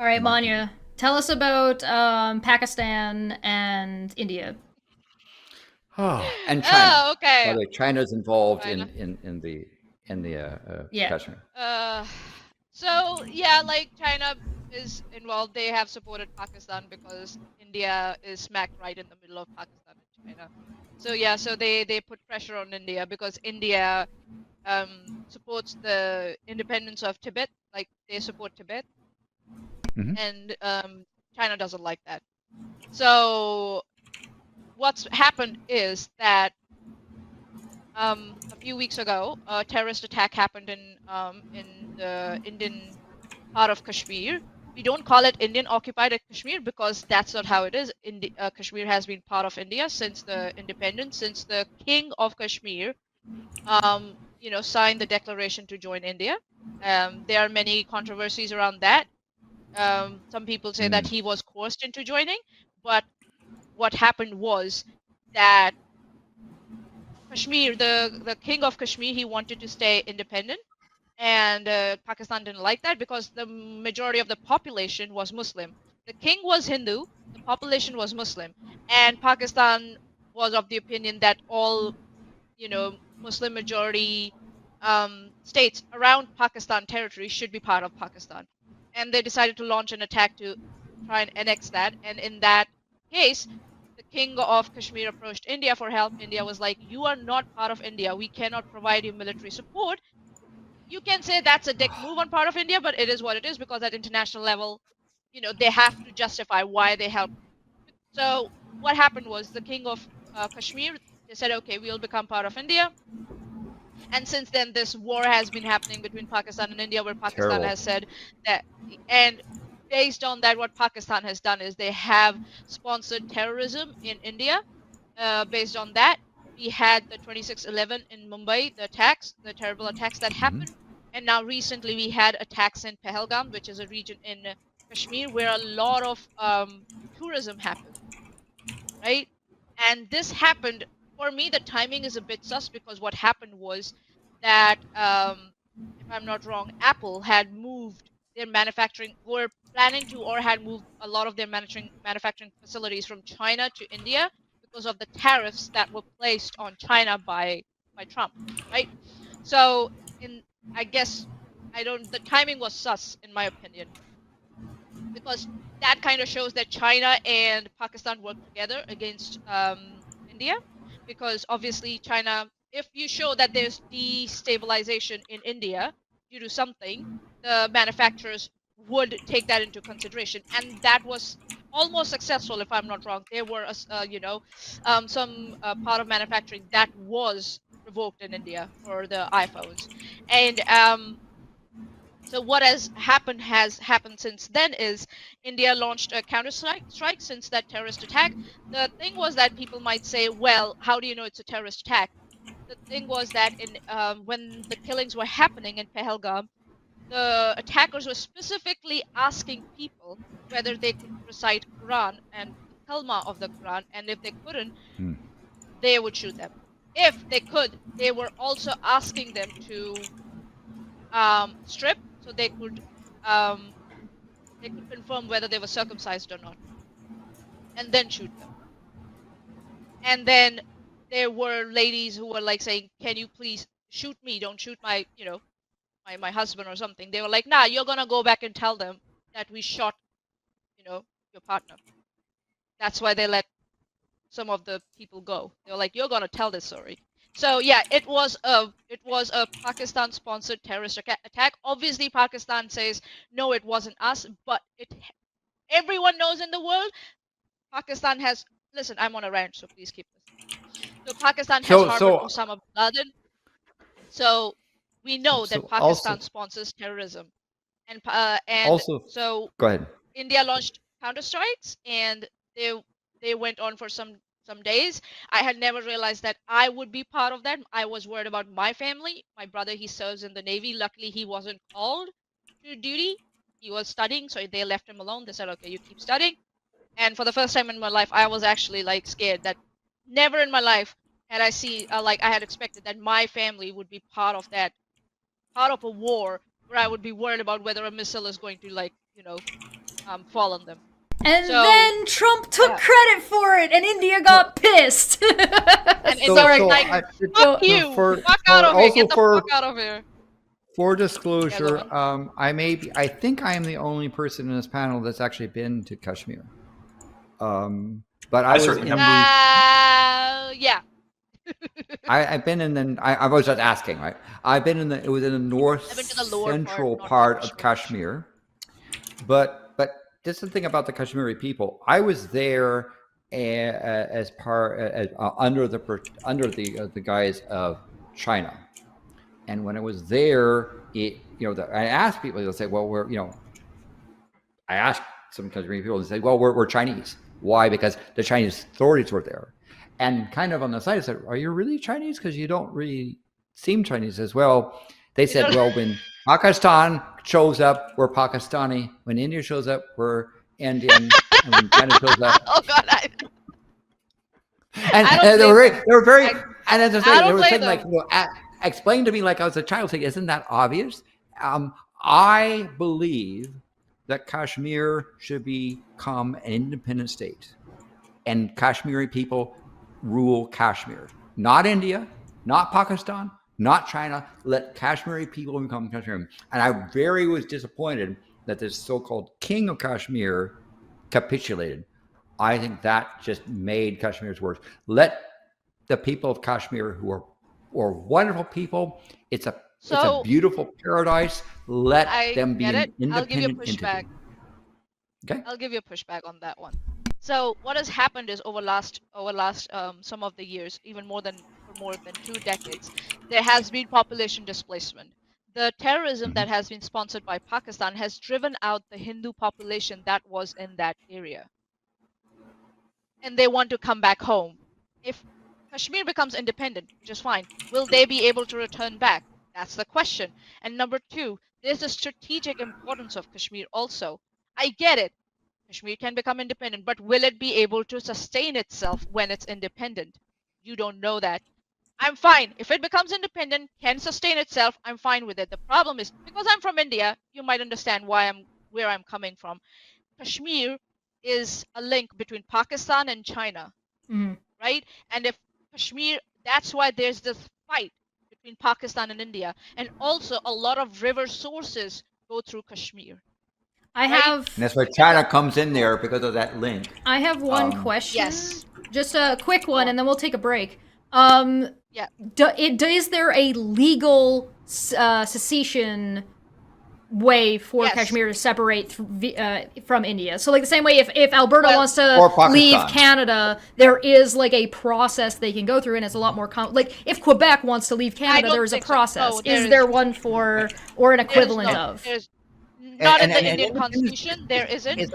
All right, Maanyaa, tell us about Pakistan and India. And China. Oh, By okay. the way, China's involved China. in the Yeah. Kashmir. Uh, so yeah, like China is involved. They have supported Pakistan because India is smack right in the middle of Pakistan and China. So yeah, so they put pressure on India because India supports the independence of Tibet. Like they support Tibet, Hmm. and China doesn't like that. So what's happened is that a few weeks ago, a terrorist attack happened in the Indian part of Kashmir. We don't call it Indian occupied Kashmir because that's not how it is. Kashmir has been part of India since the independence, since the king of Kashmir, signed the declaration to join India. There are many controversies around that. Some people say that Mm. he was coerced into joining, but what happened was that Kashmir, the king of Kashmir, he wanted to stay independent, and Pakistan didn't like that because the majority of the population was Muslim. The king was Hindu, the population was Muslim, and Pakistan was of the opinion that all Muslim majority states around Pakistan territory should be part of Pakistan, and they decided to launch an attack to try and annex that. And in that case, the king of Kashmir approached India for help. India was like, "You are not part of India. We cannot provide you military support." You can say that's a dick move on part of India, but it is what it is because at international level, they have to justify why they help. So what happened was the king of Kashmir, they said, okay, we'll become part of India. And since then, this war has been happening between Pakistan and India, where Pakistan Terrible. has said that, and based on that, what Pakistan has done is they have sponsored terrorism in India. Based on that, we had the 26/11 in Mumbai, the attacks, the terrible attacks that Hmm. happened, and now recently we had attacks in Pahalgam, which is a region in Kashmir where a lot of tourism happened, right? And this happened, for me, the timing is a bit sus because what happened was that, if I'm not wrong, Apple had moved their manufacturing, were planning to, or had moved a lot of their manufacturing facilities from China to India because of the tariffs that were placed on China by Trump, right? So in I guess I don't the timing was sus in my opinion because that kind of shows that China and Pakistan work together against India, because obviously China, if you show that there's destabilization in India due to something, the manufacturers would take that into consideration, and that was almost successful if I'm not wrong. There were some part of manufacturing that was revoked in India for the iPhones, and so what has happened since then is India launched a counter strike since that terrorist attack. The thing was that people might say, well, how do you know it's a terrorist attack? The thing was that in when the killings were happening in Pahalgam, the attackers were specifically asking people whether they could recite Quran and the Kalma of the Quran, and if they couldn't, Mm. they would shoot them. If they could, they were also asking them to strip so um, they could confirm whether they were circumcised or not, and then shoot them. And then there were ladies who were like saying, "Can you please shoot me? Don't shoot my husband or something." They were like, "Nah, you're gonna go back and tell them that we shot your partner." That's why they let some of the people go. They were like, "You're gonna tell this story." So yeah, it was a Pakistan sponsored terrorist attack. Obviously, Pakistan says no, it wasn't us, but it everyone knows in the world Pakistan has. Listen, I'm on a rant, so please keep listening. So Pakistan has So harbored so Osama bin Laden. So we know that so also Pakistan sponsors terrorism, and also so go ahead. India launched counter strikes, and they they went on for some days. I had never realized that I would be part of that. I was worried about my family. My brother, he serves in the Navy. Luckily, he wasn't called to duty. He was studying, so they left him alone. They said, "Okay, you keep studying." And for the first time in my life, I was actually like scared that never in my life had I seen like I had expected that my family would be part of a war where I would be worried about whether a missile is going to, like, fall on them. And So- then Trump took Yeah. credit for it, and India got pissed. And it's like, fuck you, fuck out of here, get the fuck out of here. For disclosure, Yeah, I think I am the only person in this panel that's actually been to Kashmir. But I was certainly in have. Yeah. I've been in the. I was just asking, right? I've been in the. It was in the north I've been to the lower central part, part not of Kashmir. But just the thing about the Kashmiri people, I was there as part under the guise of China, and when I was there, I asked people. They'll say, "Well, I asked some Kashmiri people, and they say, "Well, we're Chinese." Why? Because the Chinese authorities were there. And kind of on the side, I said, "Are you really Chinese? Because you don't really seem Chinese." As well, they said, "Well, when Pakistan shows up, we're Pakistani. When India shows up, we're Indian. And when China shows up, Oh God, and they were very, and as I I say, they don't were blame saying like, explain to me like I was a child, saying, "Isn't that obvious?" I believe that Kashmir should become an independent state, and Kashmiri people rule Kashmir, not India, not Pakistan, not China. Let Kashmiri people become Kashmir. And I was disappointed that this so-called king of Kashmir capitulated. I think that just made Kashmir's worse. Let the people of Kashmir, who are wonderful people, it's a beautiful paradise. Let them be an independent I'll give you a pushback. entity. Okay. I'll give you a pushback on that one. So what has happened is over last some of the years, even more than 2 decades, there has been population displacement. The terrorism that has been sponsored by Pakistan has driven out the Hindu population that was in that area. And they want to come back home. If Kashmir becomes independent, which is fine, will they be able to return back? That's the question. And number 2, there's the strategic importance of Kashmir also. I get it. Kashmir can become independent, but will it be able to sustain itself when it's independent? You don't know that. I'm fine. If it becomes independent, can sustain itself, I'm fine with it. The problem is, because I'm from India, you might understand where I'm coming from. Kashmir is a link between Pakistan and China, right? And if Kashmir, that's why there's this fight between Pakistan and India. And also a lot of river sources go through Kashmir. And that's why China comes in there because of that link. I have one question. Yes. Just a quick one, and then we'll take a break. Yeah. Is there a legal secession way for Kashmir to separate from India? So, like the same way, if Alberta wants to leave Canada, there is like a process they can go through, and it's a lot more like if Quebec wants to leave Canada, there's a process. So. No, is there one for or an equivalent of? There's not in the Indian Constitution. There isn't.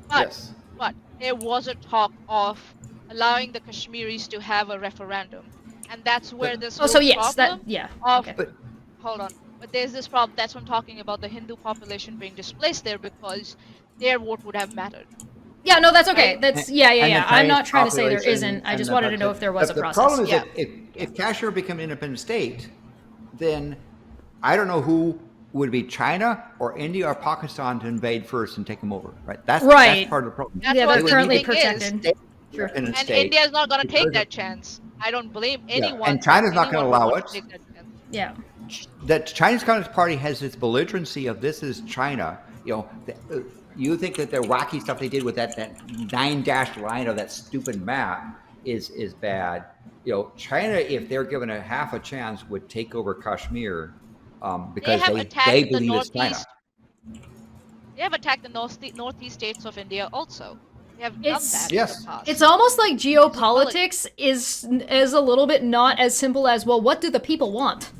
But there was a talk of allowing the Kashmiris to have a referendum, and that's where this whole problem of. But, hold on. But there's this problem. That's what I'm talking about, the Hindu population being displaced there because their vote would have mattered. Yeah, no, that's okay. That's I'm not trying to say there isn't. I just wanted to know if there was a process. The problem is that if Kashmir become an independent state, then I don't know who would be China or India or Pakistan to invade first and take them over. Right? That's part of the problem. That's they're currently protected. Sure. And India is not going to take that chance. I don't blame anyone. And China's not going to allow it. Yeah. That Chinese Communist Party has this belligerency of this is China. You think that the wacky stuff they did with that 9-dashed line of that stupid map is bad. China, if they're given a half a chance, would take over Kashmir because they believe it's China. They have attacked the northeast states of India also. They have done that in the past. It's almost like geopolitics is a little bit not as simple as, well, what do the people want?